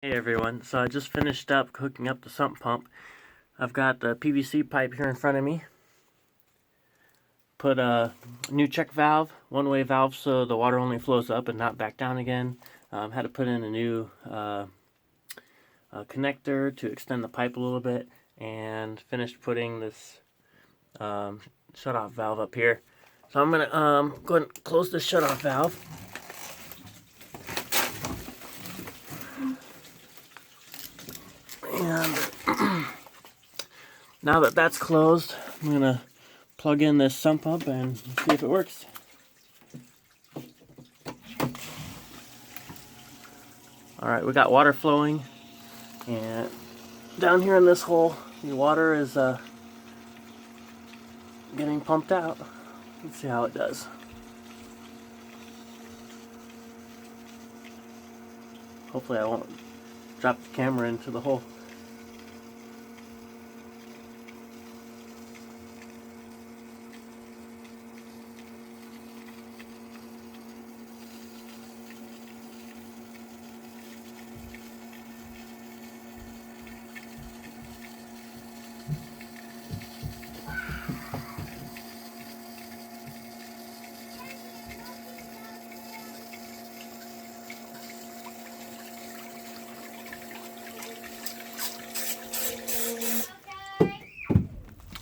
Hey everyone, so I just finished up hooking up the sump pump. I've got the PVC pipe here in front of me. Put a new check valve, one-way valve, so the water only flows up and not back down again. Had to put in a new connector to extend the pipe a little bit, and finished putting this shut-off valve up here. So I'm going to go ahead and close this shut-off valve. And now that that's closed, I'm going to plug in this sump pump and see if it works. Alright, we got water flowing, and down here in this hole, the water is getting pumped out. Let's see how it does. Hopefully I won't drop the camera into the hole.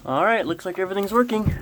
Alright, looks like everything's working.